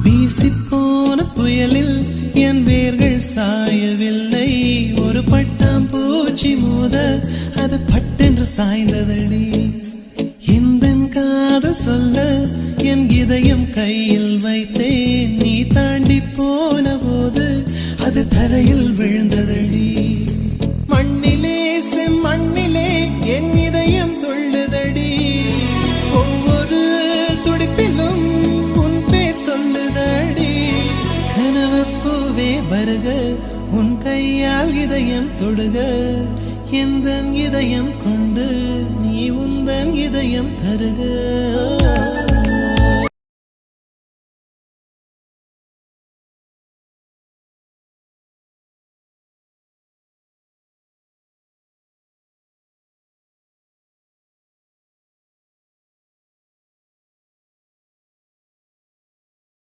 வீசிப்போன புயலில் என் வேர்கள் சாயவில்லை. ஒரு பட்டாம் பூச்சி மோத அது பட்டென்று சாய்ந்ததடி. இந்த காதல் சொல்ல என் இதயம் கையில் வைத்தேன். நீ தாண்டி போன போது அது தரையில் விழுந்ததடி. மண்ணிலே செம்மண்ணிலே என் இதயம் துள்ளுதடி. ஒவ்வொரு துடிப்பிலும் உன் பேர் சொல்லுதடி. கனவு பூவே வருக, உன் கையால் இதயம் தொடுக. எந்தன் இதயம் கொண்டு நீ உந்தன் இதயம் தருக.